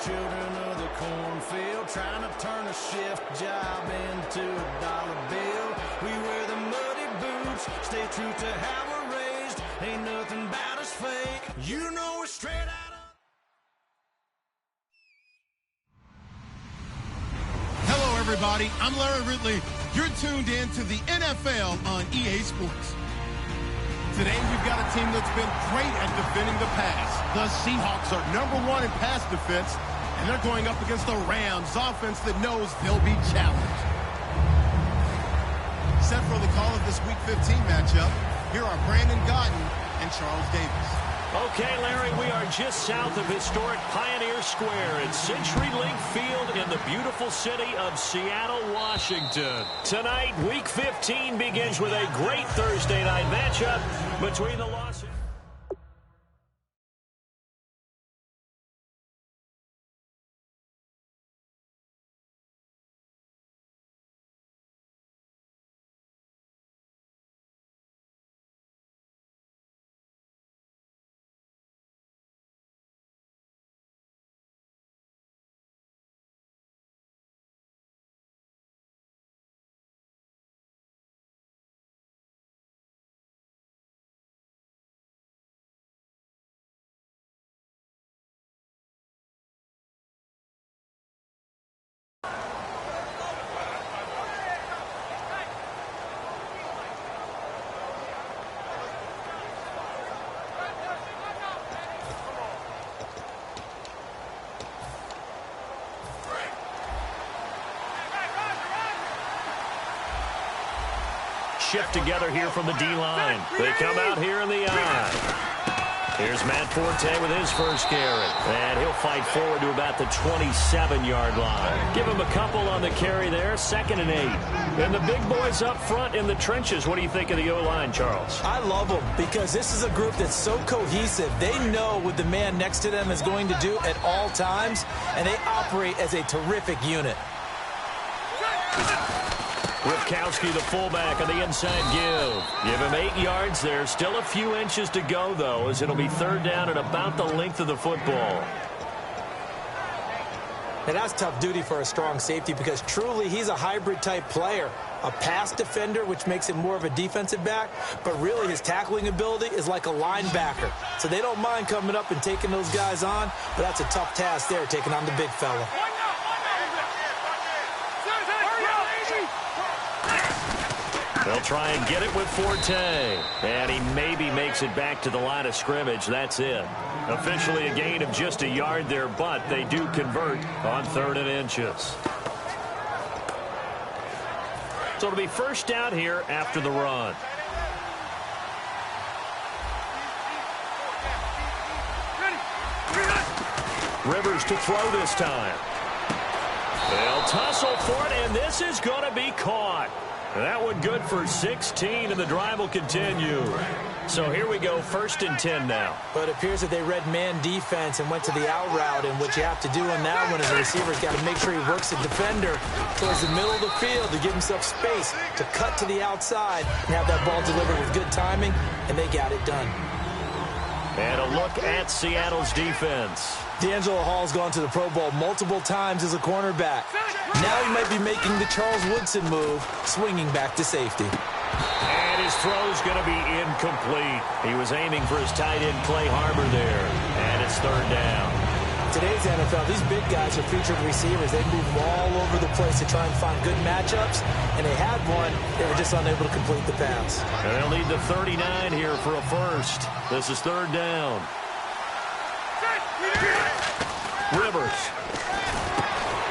children of the cornfield, trying to turn a shift job into a dollar bill. We wear the muddy boots, stay true to how we're raised. Ain't nothing about us fake. You know we're straight out of... Hello, everybody. I'm Larry Ridley. You're tuned in to the NFL on EA Sports. Today, we've got a team that's been great at defending the pass. The Seahawks are #1 in pass defense, and they're going up against the Rams offense that knows they'll be challenged. Set for the call of this Week 15 matchup, here are Brandon Gaudin and Charles Davis. Okay, Larry, we are just south of historic Pioneer Square at CenturyLink Field in the beautiful city of Seattle, Washington. Tonight, Week 15 begins with a great Thursday night matchup between the Los Angeles... Shift together here from the D-line. They come out here in the eye. Here's Matt Forte with his first carry. And he'll fight forward to about the 27-yard line. Give him a couple on the carry there, 2nd and 8. And the big boys up front in the trenches. What do you think of the O-line, Charles? I love them because this is a group that's so cohesive. They know what the man next to them is going to do at all times, and they operate as a terrific unit. Ripkowski, the fullback, on the inside give. Give him 8 yards there. Still a few inches to go, though, as it'll be 3rd down and about the length of the football. And that's tough duty for a strong safety because truly he's a hybrid-type player. A pass defender, which makes him more of a defensive back, but really his tackling ability is like a linebacker. So they don't mind coming up and taking those guys on, but that's a tough task there, taking on the big fella. They'll try and get it with Forte. And he maybe makes it back to the line of scrimmage. That's it. Officially a gain of just a yard there, but they do convert on 3rd and inches. So it'll be 1st down here after the run. Rivers to throw this time. They'll tussle for it, and this is going to be caught. That one good for 16, and the drive will continue. So here we go, 1st and 10 now. But it appears that they read man defense and went to the out route, and what you have to do on that one is the receiver's got to make sure he works the defender towards the middle of the field to give himself space to cut to the outside and have that ball delivered with good timing, and they got it done. And a look at Seattle's defense. D'Angelo Hall's gone to the Pro Bowl multiple times as a cornerback. Now he might be making the Charles Woodson move, swinging back to safety. And his throw's going to be incomplete. He was aiming for his tight end, Clay Harbor, there. And it's 3rd down. Today's NFL, these big guys are featured receivers. They move all over the place to try and find good matchups. And they had one. They were just unable to complete the pass. And they'll need the 39 here for a first. This is 3rd down. Rivers.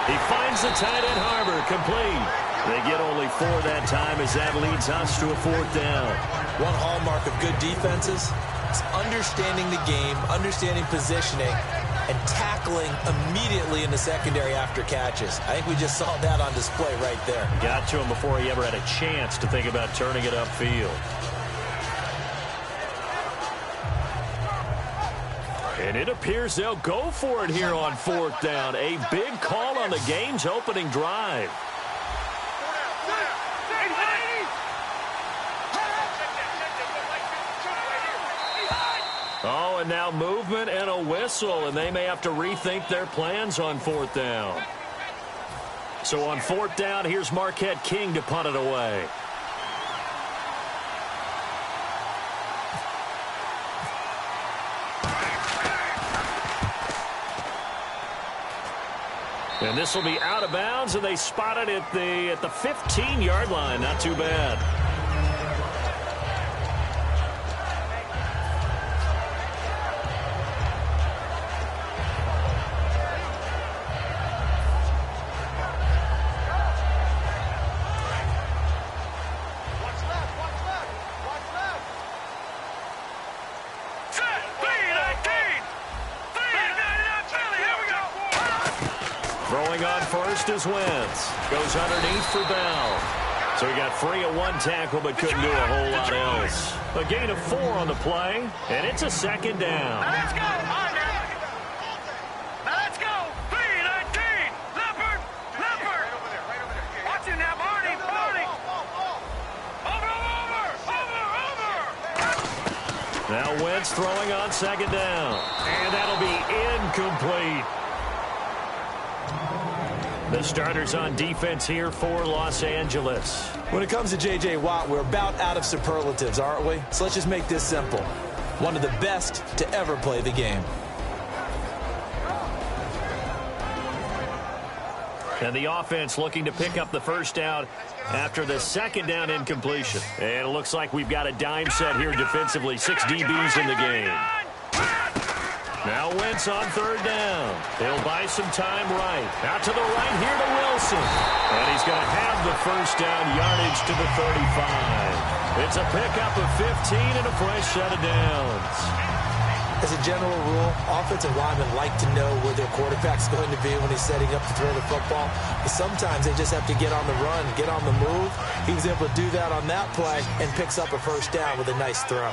He finds the tight end Harbor, complete. They get only 4 that time as that leads us to a 4th down. One hallmark of good defenses is understanding the game, understanding positioning, and tackling immediately in the secondary after catches. I think we just saw that on display right there. Got to him before he ever had a chance to think about turning it upfield. And it appears they'll go for it here on 4th down. A big call on the game's opening drive. Oh, and now movement and a whistle, and they may have to rethink their plans on 4th down. So on 4th down, here's Marquette King to punt it away. And this will be out of bounds, and they spot it at the 15-yard line. Not too bad. Throwing on first is Wentz. Goes underneath for Bell. So he got free at one tackle but couldn't do a whole lot else. A gain of 4 on the play, and it's a 2nd down. Now let's go. All right, now let's go. 3-19. Leopard. Right over there. Watch him now, Barney. Over. Now Wentz throwing on 2nd down. And that'll be incomplete. The starters on defense here for Los Angeles. When it comes to J.J. Watt, we're about out of superlatives, aren't we? So let's just make this simple. One of the best to ever play the game. And the offense looking to pick up the 1st down after the 2nd down incompletion. And it looks like we've got a dime set here defensively. 6 DBs in the game. Now Wentz on 3rd down. He'll buy some time right. Out to the right here to Wilson. And he's going to have the 1st down yardage to the 35. It's a pickup of 15 and a fresh set of downs. As a general rule, offensive linemen like to know where their quarterback's going to be when he's setting up to throw the football. But sometimes they just have to get on the run, get on the move. He was able to do that on that play and picks up a 1st down with a nice throw.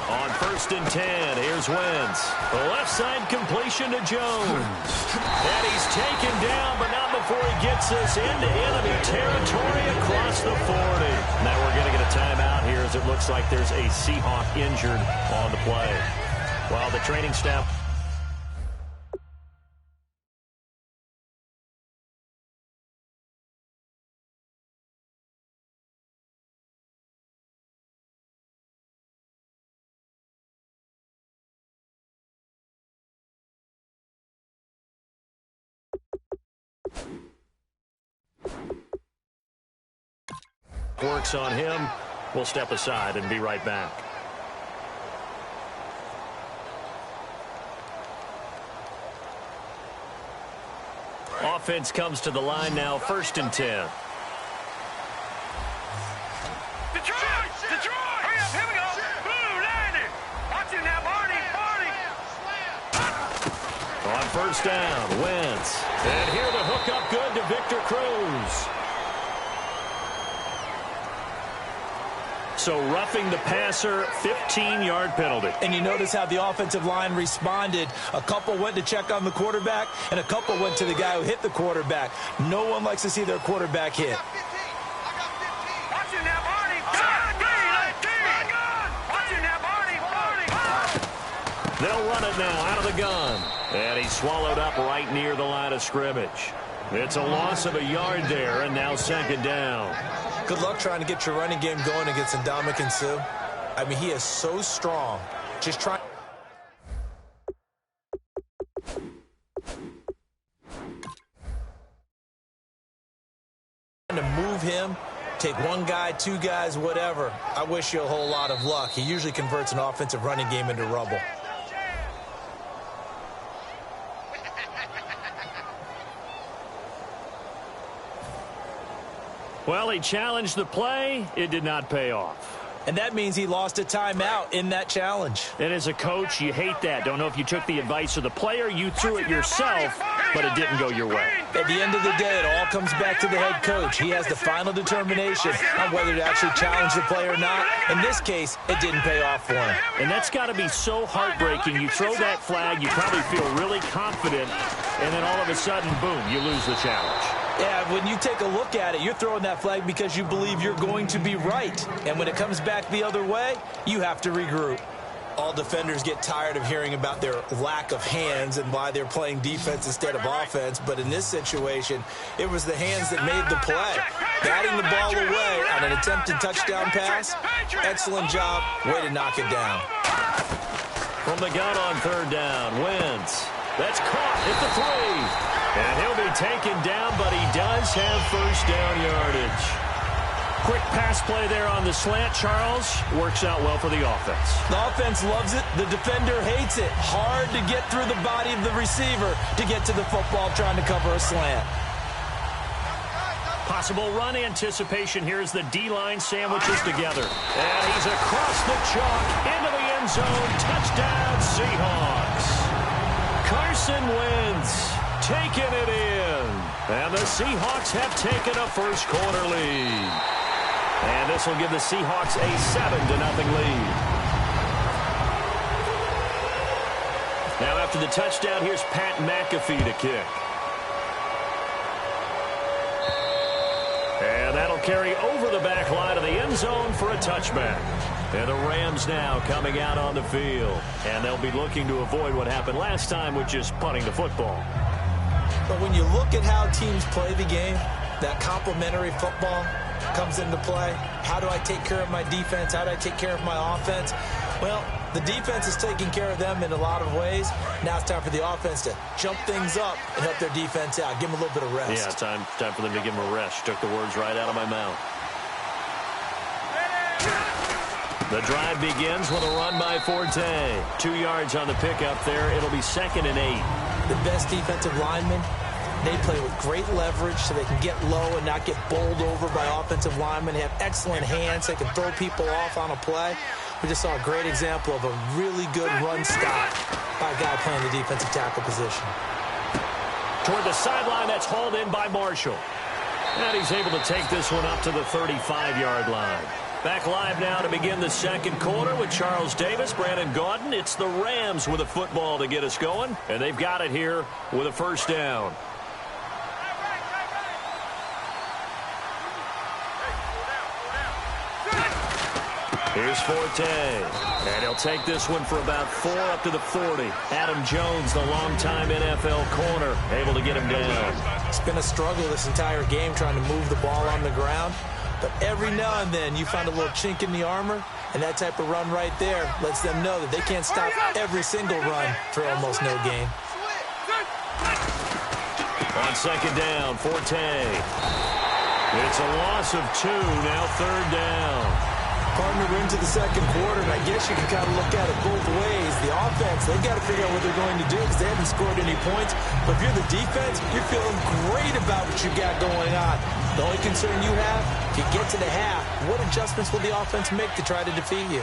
On 1st and 10, here's Wentz. The left side completion to Jones. And he's taken down, but not before he gets us into enemy territory across the 40. Now we're going to get a timeout here as it looks like there's a Seahawk injured on the play. While the training staff... works on him. We'll step aside and be right back. Offense comes to the line now, 1st and 10. Detroit! Hurry up, here we go. Boom, landed. Watch him now, Barney. On 1st down, Wentz. And here the hook up good to Victor Cruz. So roughing the passer, 15-yard penalty. And you notice how the offensive line responded. A couple went to check on the quarterback, and a couple went to the guy who hit the quarterback. No one likes to see their quarterback hit. Watch him now, Barney. Watch him now, Barney. They'll run it now out of the gun. And he's swallowed up right near the line of scrimmage. It's a loss of a yard there, and now 2nd down. Good luck trying to get your running game going against Ndamukong Suh. I mean, he is so strong. Just try to move him, take one guy, 2 guys, whatever. I wish you a whole lot of luck. He usually converts an offensive running game into rubble. Well, he challenged the play. It did not pay off. And that means he lost a timeout in that challenge. And as a coach, you hate that. Don't know if you took the advice of the player, you threw it yourself, but it didn't go your way. At the end of the day, it all comes back to the head coach. He has the final determination on whether to actually challenge the play or not. In this case, it didn't pay off for him. And that's got to be so heartbreaking. You throw that flag, you probably feel really confident, and then all of a sudden, boom, you lose the challenge. Yeah, when you take a look at it, you're throwing that flag because you believe you're going to be right. And when it comes back the other way, you have to regroup. All defenders get tired of hearing about their lack of hands and why they're playing defense instead of offense. But in this situation, it was the hands that made the play. Batting the ball away on an attempted touchdown pass, excellent job. Way to knock it down. From the gun on third down, Wentz. That's caught at the 3. And he'll be taken down, but he does have first down yardage. Quick pass play there on the slant, Charles. Works out well for the offense. The offense loves it. The defender hates it. Hard to get through the body of the receiver to get to the football trying to cover a slant. Possible run anticipation here as the D-line sandwiches together. And he's across the chalk into the end zone. Touchdown, Seahawks. Carson Wentz taking it in. And the Seahawks have taken a first quarter lead. And this will give the Seahawks a 7-0 lead. Now after the touchdown, here's Pat McAfee to kick. And that'll carry over the back line of the end zone for a touchback. And the Rams now coming out on the field. And they'll be looking to avoid what happened last time, which is punting the football. But when you look at how teams play the game, that complementary football comes into play. How do I take care of my defense? How do I take care of my offense? Well, the defense is taking care of them in a lot of ways. Now it's time for the offense to jump things up and help their defense out. Give them a little bit of rest. Yeah, time for them to give them a rest. Took the words right out of my mouth. The drive begins with a run by Forte. 2 yards on the pickup there. It'll be 2nd and 8. The best defensive linemen, they play with great leverage so they can get low and not get bowled over by offensive linemen. They have excellent hands. They can throw people off on a play. We just saw a great example of a really good run stop by a guy playing the defensive tackle position. Toward the sideline, that's hauled in by Marshall. And he's able to take this one up to the 35-yard line. Back live now to begin the second quarter with Charles Davis, Brandon Gaudin. It's the Rams with a football to get us going, and they've got it here with a first down. Here's Forte, and he'll take this one for about 4 up to the 40. Adam Jones, the longtime NFL corner, able to get him down. It's been a struggle this entire game trying to move the ball on the ground. But every now and then you find a little chink in the armor, and that type of run right there lets them know that they can't stop every single run for almost no gain. On second down, Forte. It's a loss of 2, now 3rd down. Partner, we're into the second quarter, and I guess you can kind of look at it both ways. The offense, they've got to figure out what they're going to do because they haven't scored any points. But if you're the defense, you're feeling great about what you got going on. The only concern you have, if you get to the half, what adjustments will the offense make to try to defeat you?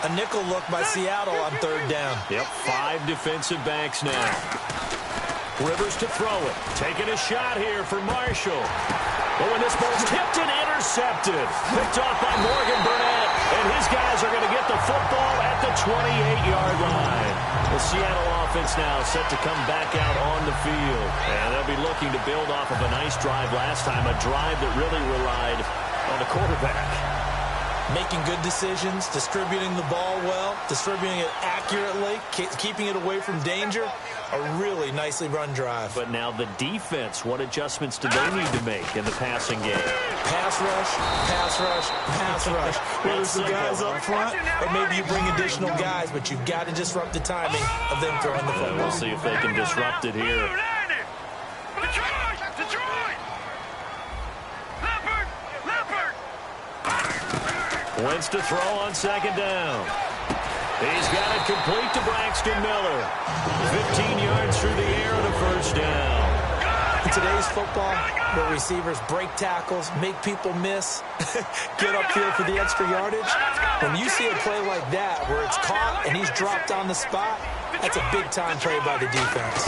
A nickel look by Seattle on 3rd down. Yep, 5 defensive backs now. Rivers to throw it. Taking a shot here for Marshall. But when this ball's tipped and intercepted, picked off by Morgan Burnett, and his guys are going to get the football at the 28-yard line. The Seattle offense now set to come back out on the field, and they'll be looking to build off of a nice drive last time, a drive that really relied on the quarterback. Making good decisions, distributing the ball well, distributing it accurately, keeping it away from danger. A really nicely run drive. But now the defense, what adjustments do they need to make in the passing game? Pass rush, pass rush, pass rush. Whether it's the guys up front or maybe you bring additional guys, but you've got to disrupt the timing of them throwing the football. We'll see if they can disrupt it here. Wentz to throw on second down. He's got it complete to Braxton Miller. 15 yards through the air and a first down. In today's football, where receivers break tackles, make people miss, get upfield for the extra yardage, when you see a play like that where it's caught and he's dropped on the spot, that's a big-time play by the defense.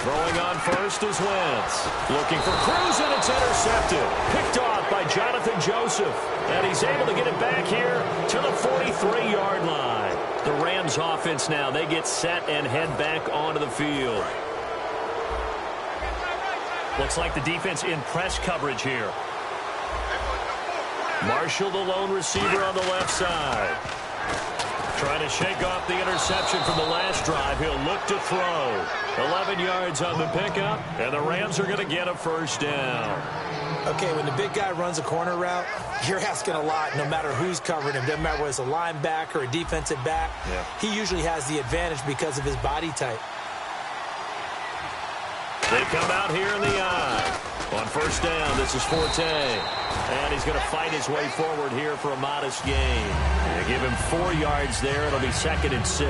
Throwing on first is Wentz. Looking for Cruz, and it's intercepted. Picked off by Jonathan Joseph. And he's able to get it back here to the 43-yard line. The Rams offense now, they get set and head back onto the field. Looks like the defense in press coverage here. Marshall, the lone receiver on the left side. Trying to shake off the interception from the last drive. He'll look to throw. 11 yards on the pickup, and the Rams are going to get a first down. Okay, when the big guy runs a corner route, you're asking a lot no matter who's covering him. Doesn't matter whether it's a linebacker or a defensive back. Yeah. He usually has the advantage because of his body type. They come out here in the eye. On first down, this is Forte. And he's going to fight his way forward here for a modest gain. They give him 4 yards there. It'll be 2nd and 6.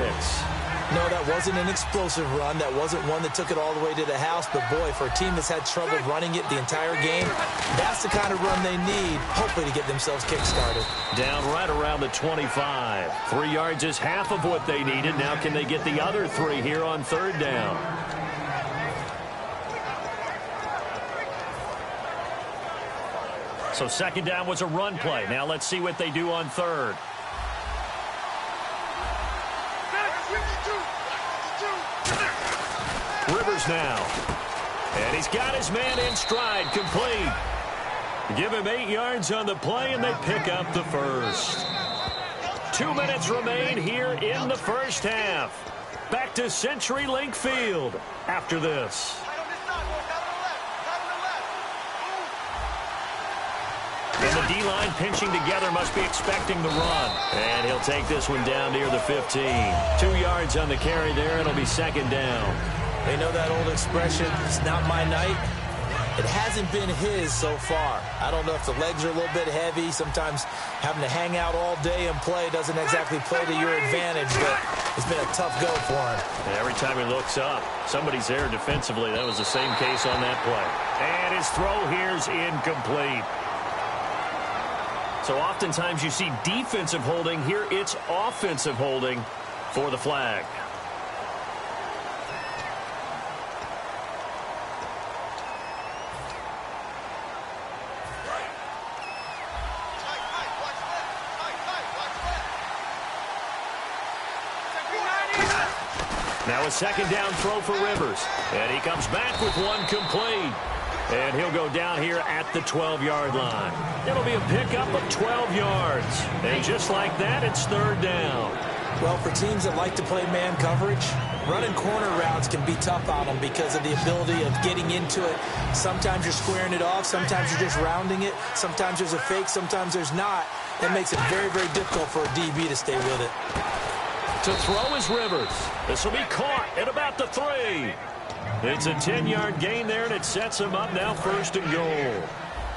No, that wasn't an explosive run. That wasn't one that took it all the way to the house. But, boy, for a team that's had trouble running it the entire game, that's the kind of run they need, hopefully, to get themselves kick-started. Down right around the 25. 3 yards is half of what they needed. Now can they get the other 3 here on third down? So second down was a run play. Now let's see what they do on third. Rivers now. And he's got his man in stride, complete. Give him 8 yards on the play, and they pick up the first. 2 minutes remain here in the first half. Back to CenturyLink Field after this. And the D-line pinching together, must be expecting the run. And he'll take this one down near the 15. 2 yards on the carry there. It'll be second down. They know that old expression, it's not my night. It hasn't been his so far. I don't know if the legs are a little bit heavy. Sometimes having to hang out all day and play doesn't exactly play to your advantage, but it's been a tough go for him. And every time he looks up, somebody's there defensively. That was the same case on that play. And his throw here's incomplete. So oftentimes you see defensive holding. Here it's offensive holding for the flag. Now a second down throw for Rivers. And he comes back with one complete. And he'll go down here at the 12-yard line. It'll be a pickup of 12 yards. And just like that, it's third down. Well, for teams that like to play man coverage, running corner routes can be tough on them because of the ability of getting into it. Sometimes you're squaring it off. Sometimes you're just rounding it. Sometimes there's a fake. Sometimes there's not. That makes it very, very difficult for a DB to stay with it. To throw is Rivers. This will be caught at about the 3. It's a 10-yard gain there, and it sets him up now first and goal.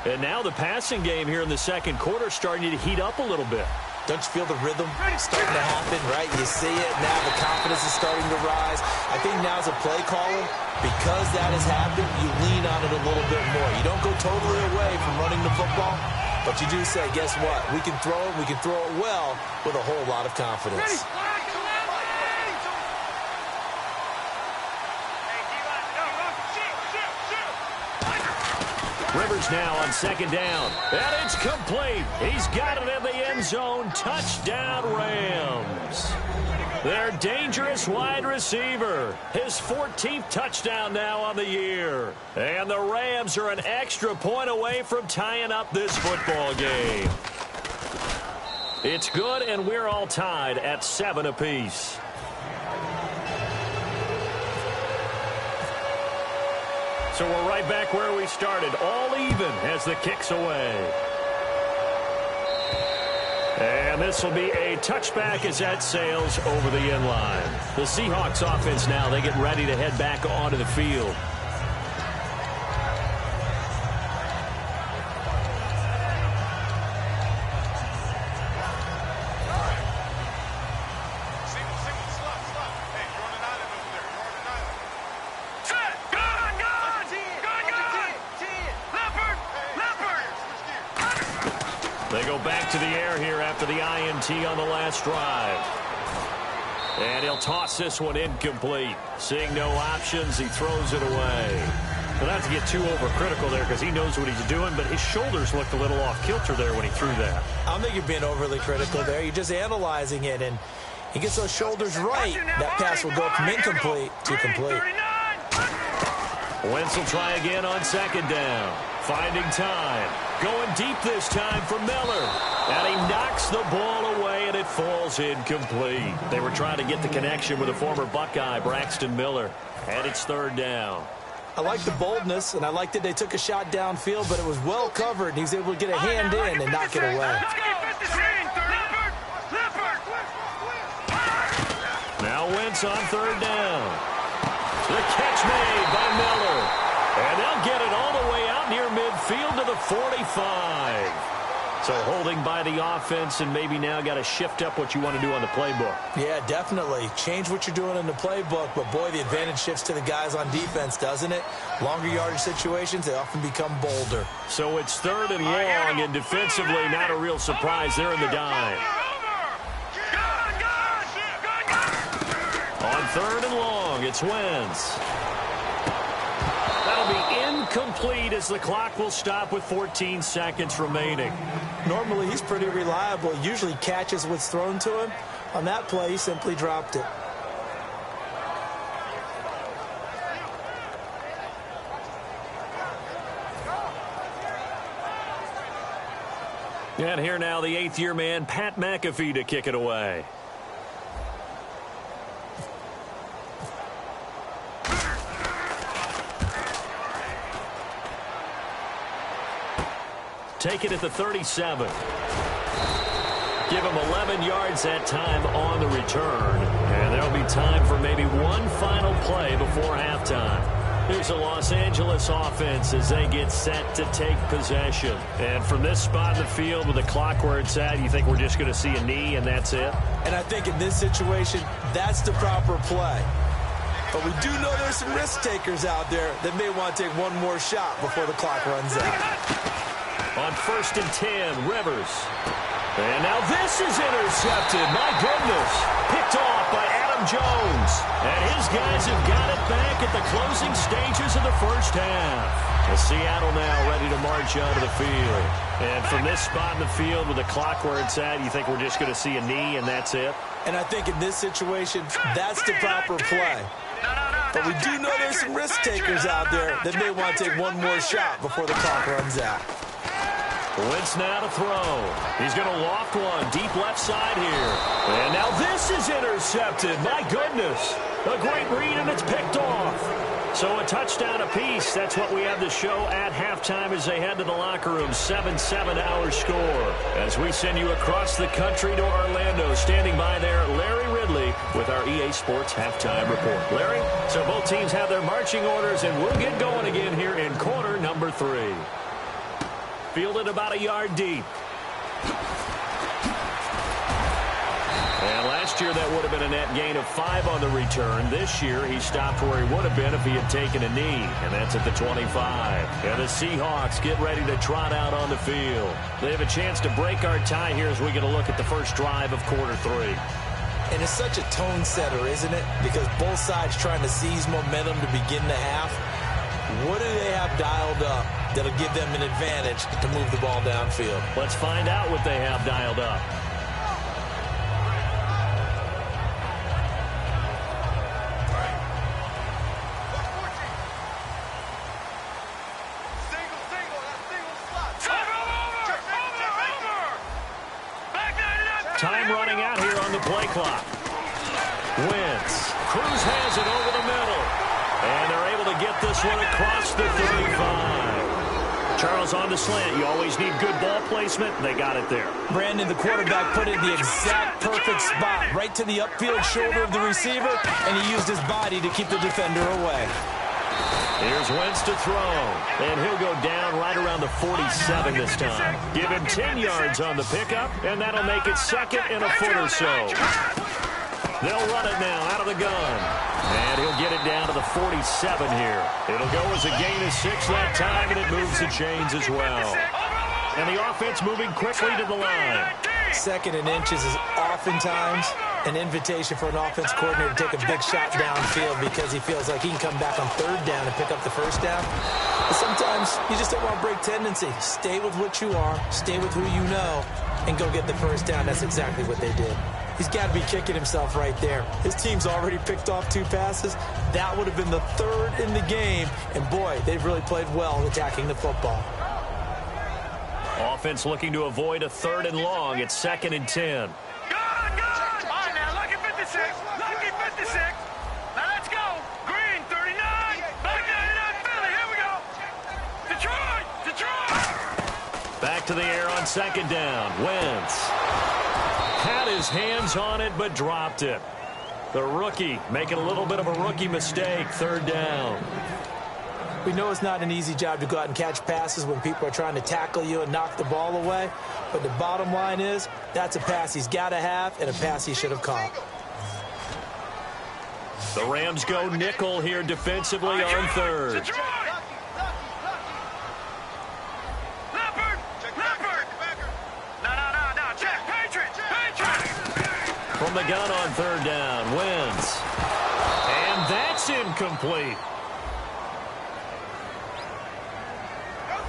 And now the passing game here in the second quarter starting to heat up a little bit. Don't you feel the rhythm starting to happen, right? You see it now. The confidence is starting to rise. I think now as a play caller, because that has happened, you lean on it a little bit more. You don't go totally away from running the football, but you do say, guess what? We can throw it. We can throw it well with a whole lot of confidence. Rivers now on second down. And it's complete. He's got it in the end zone. Touchdown, Rams. Their dangerous wide receiver. His 14th touchdown now on the year. And the Rams are an extra point away from tying up this football game. It's good, and we're all tied at 7 apiece. So we're right back where we started, all even as the kick's away. And this will be a touchback as that sails over the end line. The Seahawks offense now, they get ready to head back onto the field. They go back to the air here after the INT on the last drive. And he'll toss this one incomplete. Seeing no options, he throws it away. But not to get too overcritical there because he knows what he's doing, but his shoulders looked a little off kilter there when he threw that. I don't think you're being overly critical there. You're just analyzing it, and he gets those shoulders right. That pass will go from incomplete to complete. Wentz will try again on second down. Finding time. Going deep this time for Miller. And he knocks the ball away, and it falls incomplete. They were trying to get the connection with a former Buckeye, Braxton Miller. And it's third down. I like the boldness, and I like that they took a shot downfield, but it was well covered, and he was able to get a hand in and knock it away. Now Wentz on third down. The catch made by Miller. And they'll get it all the way out near midfield to the 45. So holding by the offense, and maybe now got to shift up what you want to do on the playbook. Yeah, definitely. Change what you're doing in the playbook, but boy, the advantage shifts to the guys on defense, doesn't it? Longer yardage situations, they often become bolder. So it's third and long, and defensively, not a real surprise. They're in the dime. On third and long, it's Wentz. That'll be incomplete as the clock will stop with 14 seconds remaining. Normally, he's pretty reliable. Usually catches what's thrown to him. On that play, he simply dropped it. And here now, the eighth-year man, Pat McAfee, to kick it away. Take it at the 37. Give him 11 yards that time on the return. And there'll be time for maybe one final play before halftime. Here's the Los Angeles offense as they get set to take possession. And from this spot in the field with the clock where it's at, you think we're just going to see a knee and that's it? And I think in this situation, that's the proper play. But we do know there's some risk takers out there that may want to take one more shot before the clock runs out. On first and 10, Rivers. And now this is intercepted. My goodness. Picked off by Adam Jones. And his guys have got it back at the closing stages of the first half. As Seattle now ready to march onto the field. And from this spot in the field with the clock where it's at, you think we're just going to see a knee and that's it? And I think in this situation, that's the proper play. But we do know there's some risk takers out there that may want to take one more shot before the clock runs out. Wentz now to throw. He's going to loft one deep left side here. And now this is intercepted. My goodness. A great read, and it's picked off. So a touchdown apiece. That's what we have to show at halftime as they head to the locker room. 7-7 our score. As we send you across the country to Orlando. Standing by there, Larry Ridley with our EA Sports Halftime Report. Larry, so both teams have their marching orders, and we'll get going again here in quarter number 3. Fielded about a yard deep. And last year that would have been a net gain of 5 on the return. This year he stopped where he would have been if he had taken a knee. And that's at the 25. And the Seahawks get ready to trot out on the field. They have a chance to break our tie here as we get a look at the first drive of quarter 3. And it's such a tone setter, isn't it? Because both sides trying to seize momentum to begin the half. What do they have dialed up that'll give them an advantage to move the ball downfield? Let's find out what they have dialed up. Time running out here on the play clock. Wentz. Cruz has it over the middle. And they're able to get this one across the 35. Charles, on the slant, you always need good ball placement. They got it there. Brandon, the quarterback, put it in the exact perfect spot, right to the upfield shoulder of the receiver, and he used his body to keep the defender away. Here's Wentz to throw, and he'll go down right around the 47 this time. Give him 10 yards on the pickup, and that'll make it second and a foot or so. They'll run it now out of the gun. And he'll get it down to the 47 here. It'll go as a gain of 6 that time, and it moves the chains as well. And the offense moving quickly to the line. Second and inches is oftentimes an invitation for an offense coordinator to take a big shot downfield because he feels like he can come back on third down and pick up the first down. But sometimes you just don't want to break tendency. Stay with what you are, stay with who you know, and go get the first down. That's exactly what they did. He's got to be kicking himself right there. His team's already picked off 2 passes. That would have been the 3rd in the game. And, boy, they've really played well attacking the football. Offense looking to avoid a 3rd and long. It's 2nd and 10. Good! All right, now, lucky 56. Lucky 56. Now, let's go. Green, 39. Back 99, Philly. Here we go. Detroit! Detroit! Back to the air on 2nd down. Wentz had his hands on it, but dropped it. The rookie making a little bit of a rookie mistake. 3rd down. We know it's not an easy job to go out and catch passes when people are trying to tackle you and knock the ball away. But the bottom line is, that's a pass he's got to have and a pass he should have caught. The Rams go nickel here defensively on 3rd. Detroit! Leopard! Leopard! No. Check. Patriot! From the gun on 3rd down. Wentz. And that's incomplete.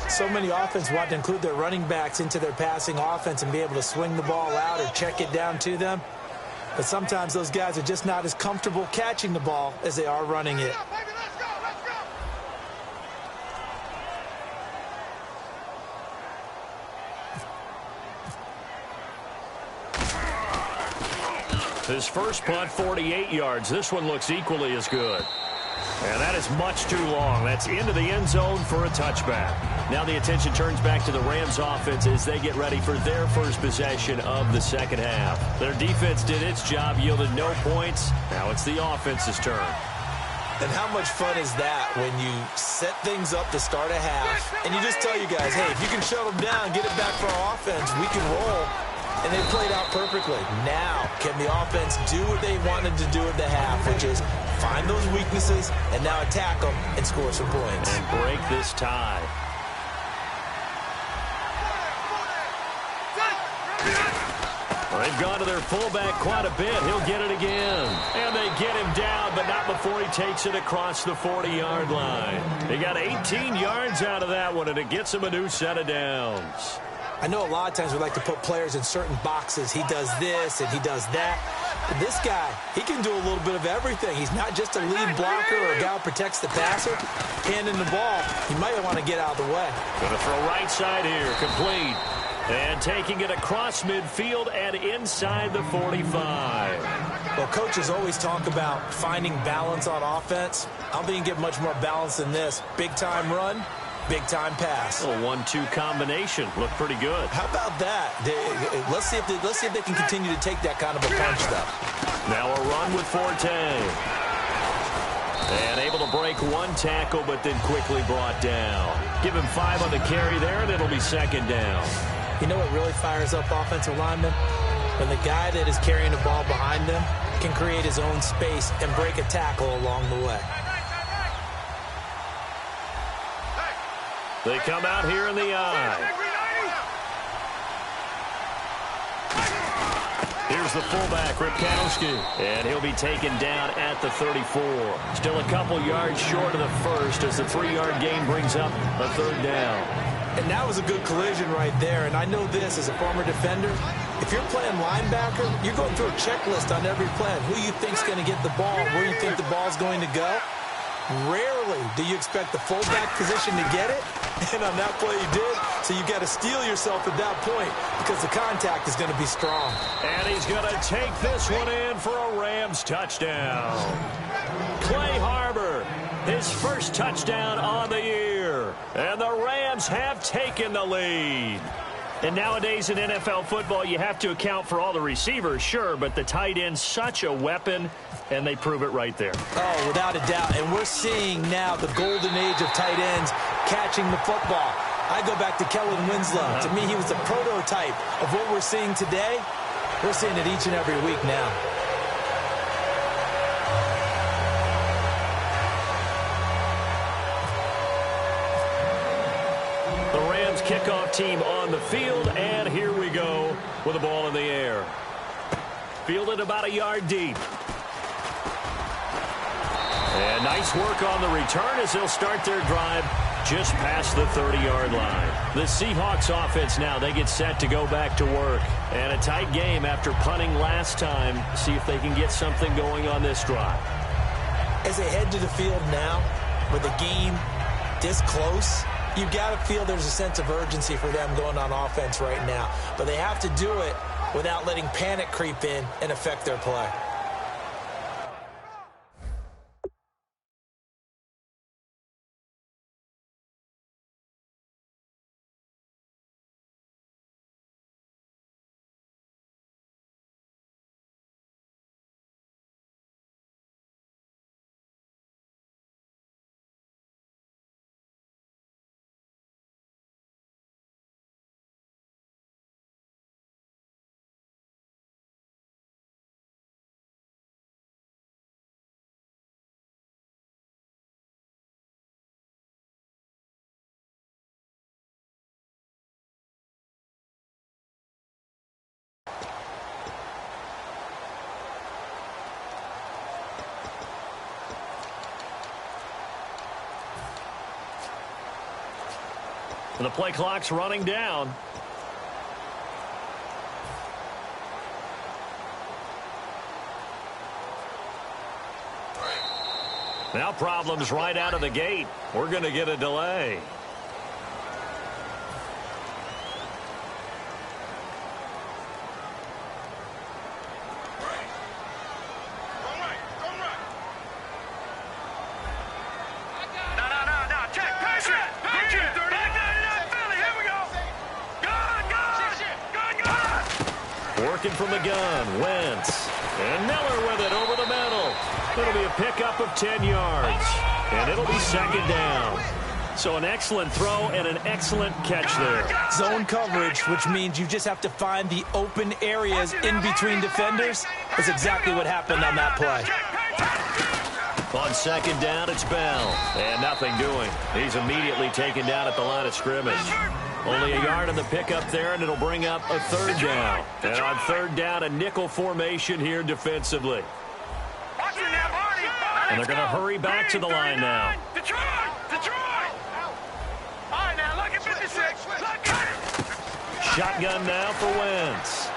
So many offenses want to include their running backs into their passing offense and be able to swing the ball out or check it down to them. But sometimes those guys are just not as comfortable catching the ball as they are running it. His first punt, 48 yards. This one looks equally as good. And that is much too long. That's into the end zone for a touchback. Now the attention turns back to the Rams offense as they get ready for their first possession of the 2nd half. Their defense did its job, yielded no points. Now it's the offense's turn. And how much fun is that when you set things up to start a half and you just tell you guys, hey, if you can shut them down, get it back for our offense, we can roll. And they played out perfectly. Now, can the offense do what they wanted to do at the half, which is find those weaknesses and now attack them and score some points. And break this tie. Well, they've gone to their fullback quite a bit. He'll get it again. And they get him down, but not before he takes it across the 40-yard line. They got 18 yards out of that one, and it gets him a new set of downs. I know a lot of times we like to put players in certain boxes. He does this and he does that. But this guy, he can do a little bit of everything. He's not just a lead blocker or a guy who protects the passer. Handing the ball, he might want to get out of the way. Going to throw right side here, complete. And taking it across midfield and inside the 45. Well, coaches always talk about finding balance on offense. I don't think you can get much more balance than this. Big-time run. Big-time pass. A 1-2 combination. Looked pretty good. How about that? Let's see if they can continue to take that kind of a punch, though. Now a run with Forte. And able to break 1 tackle, but then quickly brought down. Give him 5 on the carry there, and it'll be 2nd down. You know what really fires up offensive linemen? When the guy that is carrying the ball behind them can create his own space and break a tackle along the way. They come out here in the eye. Here's the fullback, Ripkowski. And he'll be taken down at the 34. Still a couple yards short of the first as the 3-yard gain brings up a 3rd down. And that was a good collision right there. And I know this as a former defender. If you're playing linebacker, you're going through a checklist on every play. Who you think's going to get the ball, where you think the ball's going to go. Rarely do you expect the fullback position to get it. And on that play he did. So you got to steel yourself at that point because the contact is going to be strong. And he's going to take this one in for a Rams touchdown. Clay Harbor, his first touchdown on the year. And the Rams have taken the lead. And nowadays in NFL football, you have to account for all the receivers, sure, but the tight end's such a weapon, and they prove it right there. Oh, without a doubt. And we're seeing now the golden age of tight ends catching the football. I go back to Kellen Winslow. To me, he was the prototype of what we're seeing today. We're seeing it each and every week now. Kickoff team on the field, and here we go with the ball in the air. Fielded about a yard deep. And nice work on the return as they'll start their drive just past the 30-yard line. The Seahawks offense now, they get set to go back to work. And a tight game after punting last time. See if they can get something going on this drive. As they head to the field now, with the game this close, you've got to feel there's a sense of urgency for them going on offense right now. But they have to do it without letting panic creep in and affect their play. The play clock's running down. Now problems right out of the gate. We're going to get a delay. Working from the gun, Wentz. And Miller with it over the middle. It'll be a pickup of 10 yards. And it'll be second down. So an excellent throw and an excellent catch there. Zone coverage, which means you just have to find the open areas in between defenders. That's exactly what happened on that play. On second down, it's Bell. And nothing doing. He's immediately taken down at the line of scrimmage. Only a yard on the pickup there, and it'll bring up a third down. And on third down, a nickel formation here defensively. And they're going to hurry back to the line now. Detroit! All right, now, look at 56. Look at it. Shotgun now for Wentz.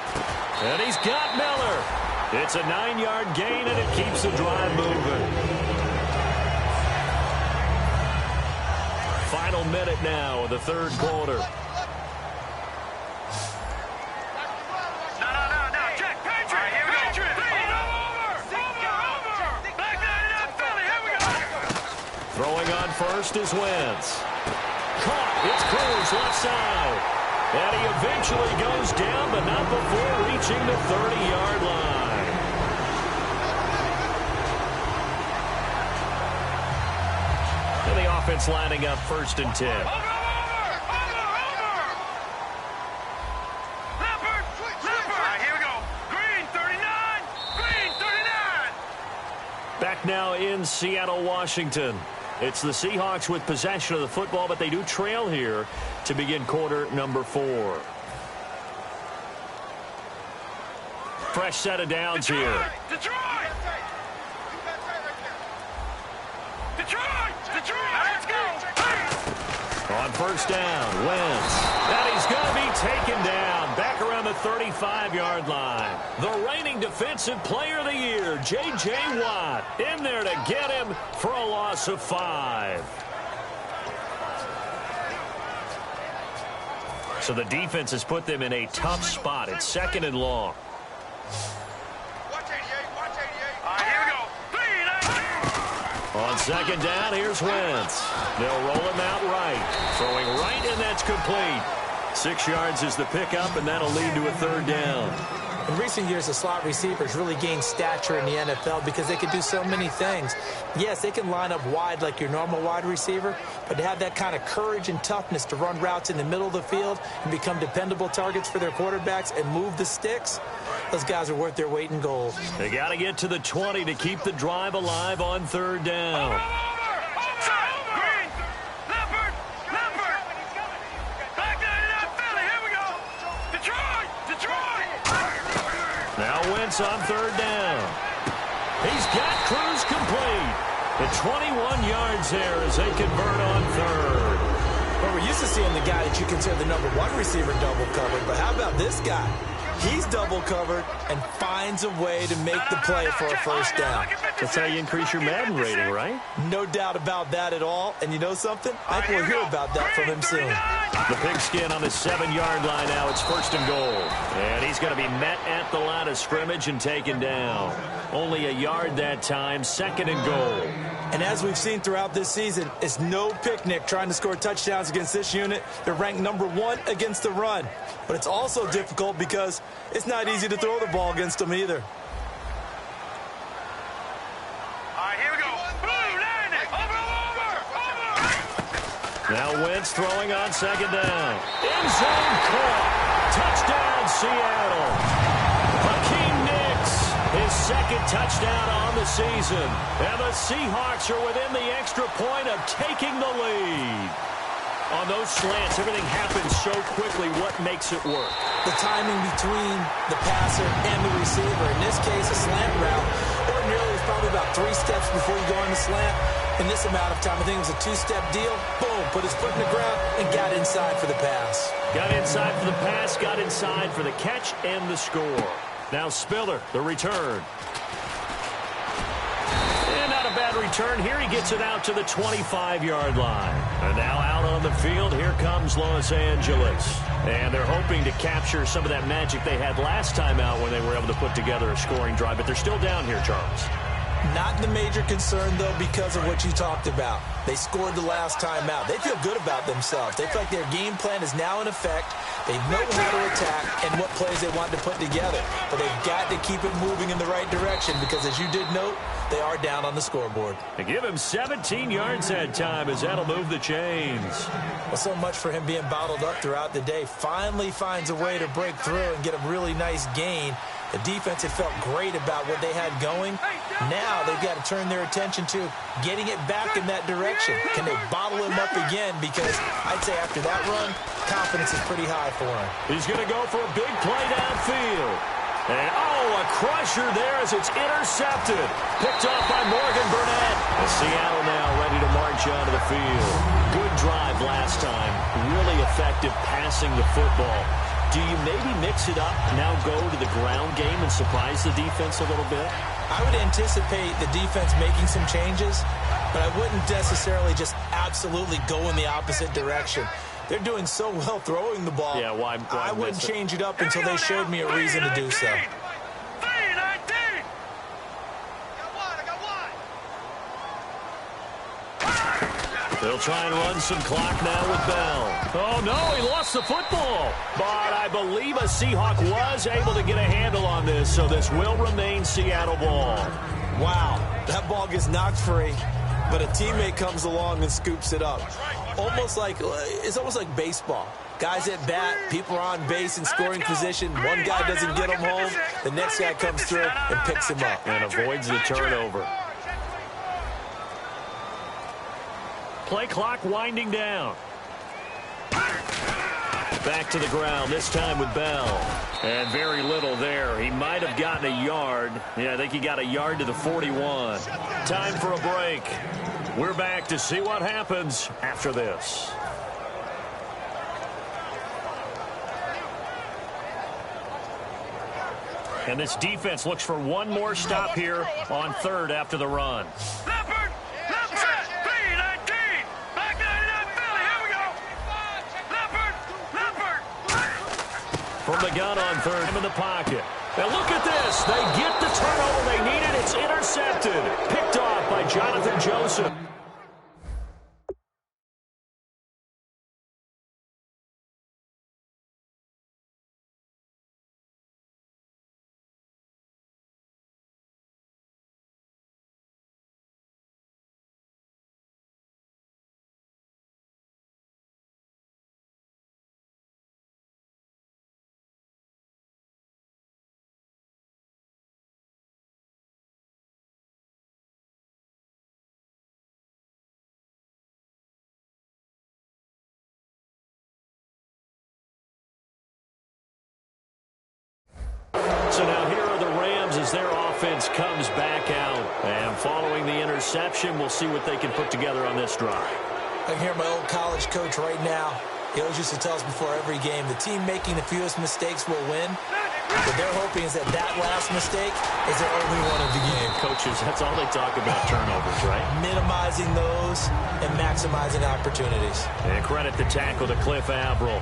And he's got Miller. It's a 9-yard gain, and it keeps the drive moving. Final minute now of the third quarter. Throwing on first is Wentz. Caught. It's Cruz left side. And he eventually goes down, but not before reaching the 30-yard line. And the offense lining up first and 10. Back now in Seattle, Washington. It's the Seahawks with possession of the football, but they do trail here to begin quarter number 4. Fresh set of downs here. Detroit! Let's go! On first down, Wentz. And he's going to be taken down back around the 35-yard line. The reigning defensive player of the year, J.J. Watt, in there to get him for a loss of 5. So the defense has put them in a tough spot. It's second and long. On second down, here's Wentz. They'll roll him out right. Throwing right, and that's complete. 6 yards is the pickup, and that'll lead to a third down. In recent years, the slot receivers really gained stature in the NFL because they can do so many things. Yes, they can line up wide like your normal wide receiver, but to have that kind of courage and toughness to run routes in the middle of the field and become dependable targets for their quarterbacks and move the sticks, those guys are worth their weight in gold. They got to get to the 20 to keep the drive alive on third down. Now Wentz on third down. He's got Cruz complete. The 21 yards there as they convert on third. Well, we're used to seeing the guy that you consider the #1 receiver double covered, but how about this guy? He's double covered and finds a way to make the play for a first down. That's how you increase your Madden rating, right? No doubt about that at all. And you know something? I think we'll hear about that from him soon. The pigskin on the 7-yard line now. It's 1st and goal. And he's going to be met at the line of scrimmage and taken down. Only a yard that time, 2nd and goal. And as we've seen throughout this season, it's no picnic trying to score touchdowns against this unit. They're ranked #1 against the run. But it's also difficult because it's not easy to throw the ball against them either. All right, here we go. Boom, line it. Over. Now Wentz throwing on 2nd down. End zone caught. Touchdown, Seattle. Hakeem Nicks, his 2nd touchdown on the season. And the Seahawks are within the extra point of taking the lead. On those slants, everything happens so quickly. What makes it work? The timing between the passer and the receiver. In this case, a slant route. Ordinarily, it's probably about 3 steps before you go on the slant. In this amount of time, I think it was a 2-step deal. Boom, put his foot in the ground and got inside for the pass. Got inside for the pass, got inside for the catch and the score. Now Spiller, the return. And not a bad return. Here he gets it out to the 25-yard line. And now out on the field, here comes Los Angeles. And they're hoping to capture some of that magic they had last time out when they were able to put together a scoring drive. But they're still down here, Charles. Not the major concern, though, because of what you talked about. They scored the last time out. They feel good about themselves. They feel like their game plan is now in effect. They know how to attack and what plays they want to put together. But they've got to keep it moving in the right direction because, as you did note, they are down on the scoreboard. They give him 17 yards that time as that'll move the chains. Well, so much for him being bottled up throughout the day. Finally finds a way to break through and get a really nice gain. The defense had felt great about what they had going. Now they've got to turn their attention to getting it back in that direction. Can they bottle him up again? Because I'd say after that run, confidence is pretty high for him. He's going to go for a big play downfield. And, a crusher there as it's intercepted. Picked off by Morgan Burnett. And Seattle now ready to march onto the field. Good drive last time. Really effective passing the football. Do you maybe mix it up, now go to the ground game and surprise the defense a little bit? I would anticipate the defense making some changes, but I wouldn't necessarily just absolutely go in the opposite direction. They're doing so well throwing the ball. Yeah, why I wouldn't change it up until they showed me a reason to do so. They'll try and run some clock now with Bell. Oh, no, he lost the football. But I believe a Seahawk was able to get a handle on this, so this will remain Seattle ball. Wow, that ball gets knocked free, but a teammate comes along and scoops it up. It's almost like baseball. Guys at bat, people are on base in scoring position. One guy doesn't get him home. The next guy comes through and picks him up. And avoids the turnover. Play clock winding down. Back to the ground, this time with Bell. And very little there. He might have gotten a yard. Yeah, I think he got a yard to the 41. Time for a break. We're back to see what happens after this. And this defense looks for one more stop here on third after the run. From the gun on third, in the pocket. Now look at this. They get the turnover they needed. It's intercepted. Picked off by Jonathan Joseph. as their offense comes back out. And following the interception, we'll see what they can put together on this drive. I can hear my old college coach right now. He always used to tell us before every game, the team making the fewest mistakes will win. What they're hoping is that last mistake is their only one of the game. Coaches, that's all they talk about, turnovers, right? Minimizing those and maximizing opportunities. And credit the tackle to Cliff Averill.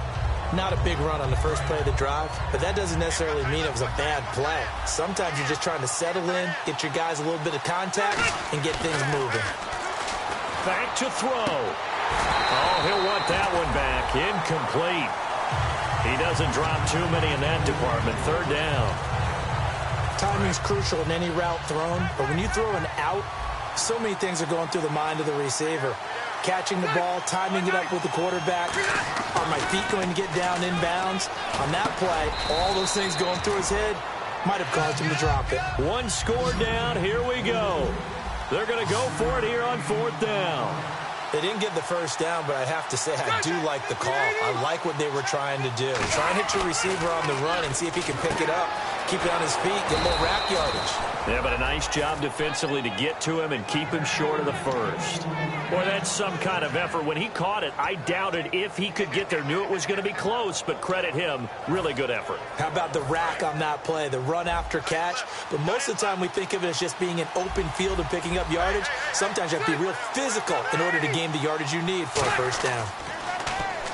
Not a big run on the first play of the drive, but that doesn't necessarily mean it was a bad play. Sometimes you're just trying to settle in, get your guys a little bit of contact, and get things moving. Back to throw. Oh, he'll want that one back. Incomplete. He doesn't drop too many in that department. Third down. Timing's crucial in any route thrown, but when you throw an out, so many things are going through the mind of the receiver. Catching the ball, timing it up with the quarterback. Are my feet going to get down inbounds? On that play, all those things going through his head might have caused him to drop it. One score down. Here we go. They're going to go for it here on fourth down. They didn't get the first down, but I have to say I do like the call. I like what they were trying to do. Try and hit your receiver on the run and see if he can pick it up, keep it on his feet, get a little rack yardage. Yeah, but a nice job defensively to get to him and keep him short of the first. Boy, that's some kind of effort. When he caught it, I doubted if he could get there. Knew it was going to be close, but credit him. Really good effort. How about the rack on that play, the run after catch? But most of the time we think of it as just being an open field and picking up yardage. Sometimes you have to be real physical in order to gain the yardage you need for a first down.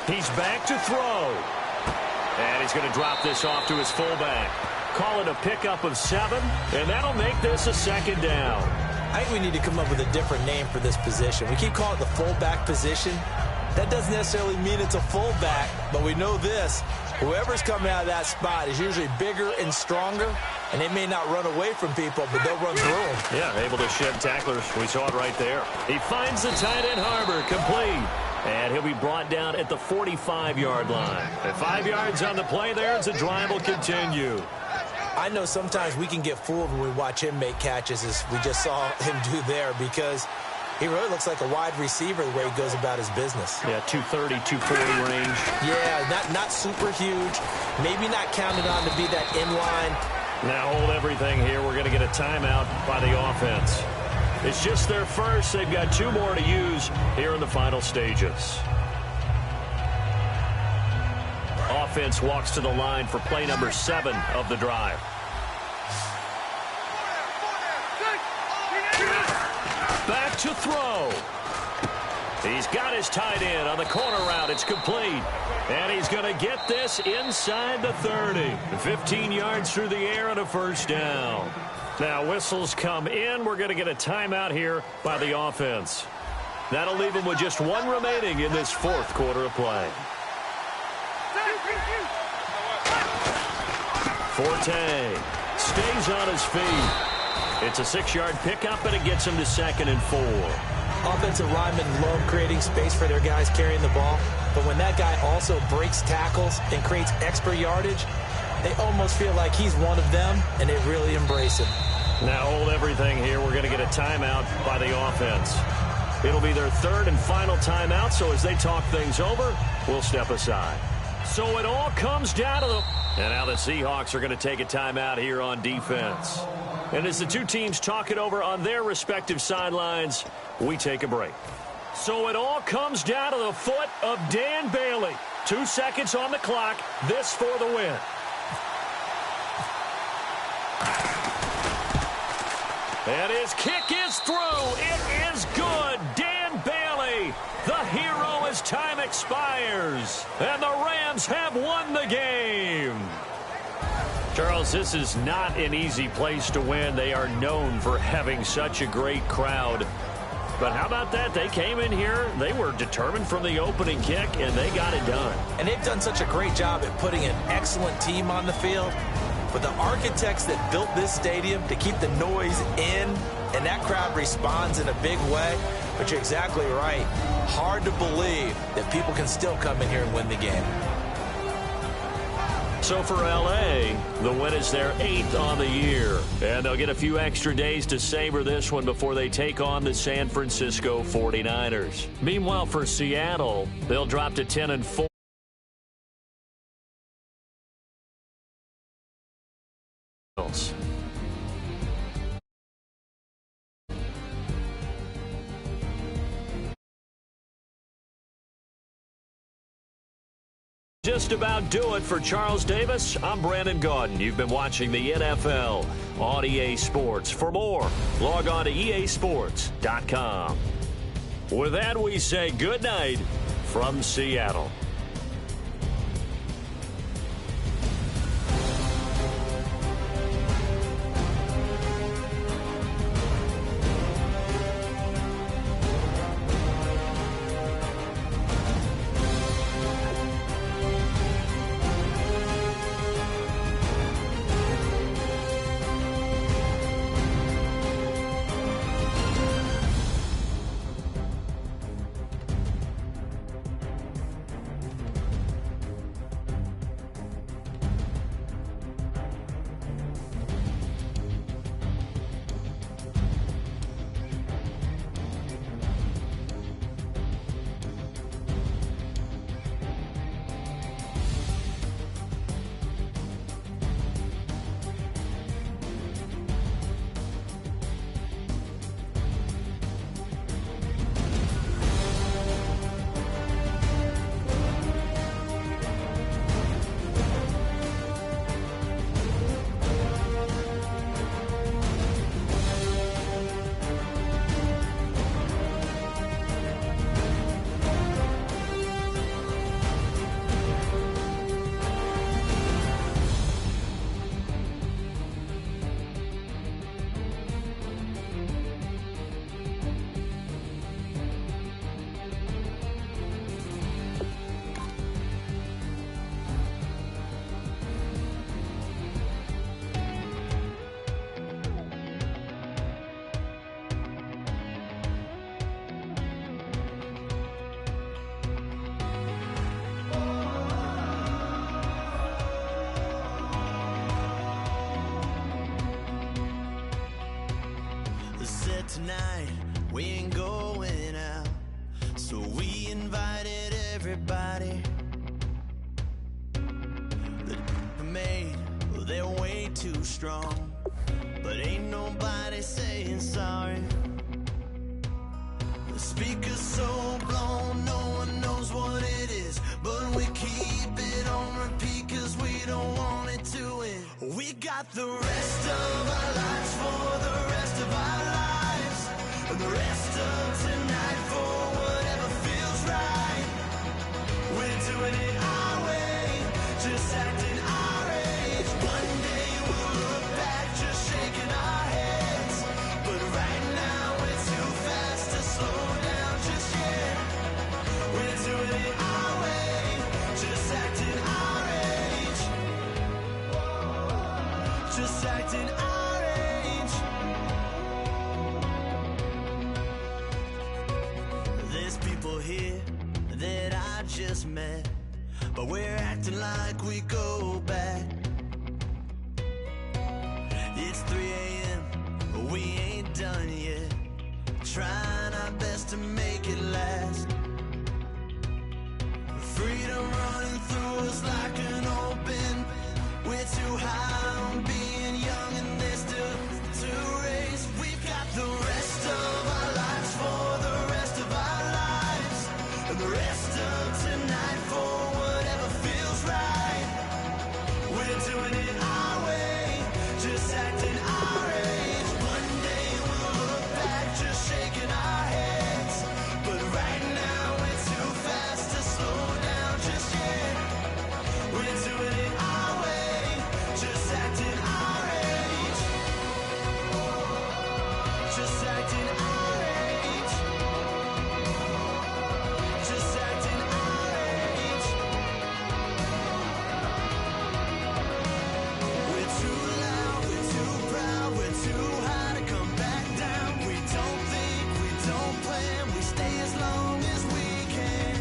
He's back to throw. And he's going to drop this off to his fullback. Call it a pickup of 7, and that'll make this a second down. I think we need to come up with a different name for this position. We keep calling it the fullback position. That doesn't necessarily mean it's a fullback, but we know this. Whoever's coming out of that spot is usually bigger and stronger, and they may not run away from people, but they'll run through them. Yeah, able to shed tacklers. We saw it right there. He finds the tight end Harbor, complete. And he'll be brought down at the 45-yard line. At 5 yards on the play there, as the drive will continue. I know sometimes we can get fooled when we watch him make catches, as we just saw him do there, because he really looks like a wide receiver the way he goes about his business. Yeah, 230, 240 range. Yeah, not super huge. Maybe not counted on to be that inline. Now hold everything here. We're going to get a timeout by the offense. It's just their first. They've got 2 more to use here in the final stages. Offense walks to the line for play number 7 of the drive. Back to throw. He's got his tight end on the corner route. It's complete. And he's going to get this inside the 30. 15 yards through the air and a first down. Now whistles come in. We're going to get a timeout here by the offense. That'll leave him with just 1 remaining in this 4th quarter of play. Forte stays on his feet. It's a 6-yard pickup, and it gets him to 2nd and 4. Offensive linemen love creating space for their guys carrying the ball, but when that guy also breaks tackles and creates extra yardage, they almost feel like he's one of them, and they really embrace him. Now hold everything here. We're going to get a timeout by the offense. It'll be their 3rd and final timeout, so as they talk things over, we'll step aside. So it all comes down to the... And now the Seahawks are going to take a timeout here on defense. And as the 2 teams talk it over on their respective sidelines, we take a break. So it all comes down to the foot of Dan Bailey. 2 seconds on the clock. This for the win. And his kick is through. It is good. Dan Bailey, the hero as time expires. And the Rams have won the game. Charles, this is not an easy place to win. They are known for having such a great crowd. But how about that? They came in here, they were determined from the opening kick, and they got it done. And they've done such a great job at putting an excellent team on the field. But the architects that built this stadium to keep the noise in, and that crowd responds in a big way. But you're exactly right. Hard to believe that people can still come in here and win the game. So for L.A., the win is their 8th on the year. And they'll get a few extra days to savor this one before they take on the San Francisco 49ers. Meanwhile, for Seattle, they'll drop to 10 and 4. Just about do it for Charles Davis. I'm Brandon Gaudin. You've been watching the NFL on EA Sports. For more, log on to easports.com. With that, we say good night from Seattle. Tonight we ain't going out, so we invited everybody. The made, well, they're way too strong, but ain't nobody saying sorry. The speaker's so blown, no one knows what it is, but we keep it on repeat 'cause we don't want it to end. We got the rest of our lives for the rest of our lives. The rest of tonight for whatever feels right. We're doing it our way, just acting our age. One day we'll look back just shaking our heads, but right now we're too fast to slow down just yet. We're doing it our way, just acting our age. Just acting our age. Here that I just met, but we're acting like we go back. It's 3 a.m., but we ain't done yet, trying our best to make it last. Freedom running through us like an open. We're too high on being young and there's still to race. We've got the rest of our lives for the rest of our lives. The rest of tonight for whatever feels right. We're doing it our way, just acting our age. One day we'll look back just shaking our heads, but right now we're too fast to slow down just yet. We're doing it our way, just acting our age. Just acting our age. Just acting our age. We're too loud, we're too proud, we're too high to come back down. We don't think, we don't plan, we stay as long as we can.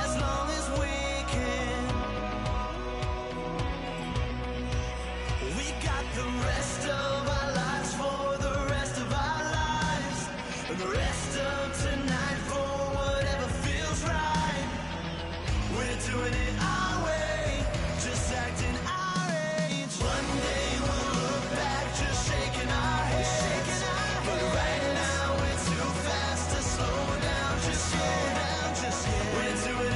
As long as we can. We got the rest of our lives for the rest of our lives. The rest of tonight for whatever feels right. We're doing it our way, just acting our age. One day we'll look back just shaking our heads, but right now we're too fast to slow down just yet. We're doing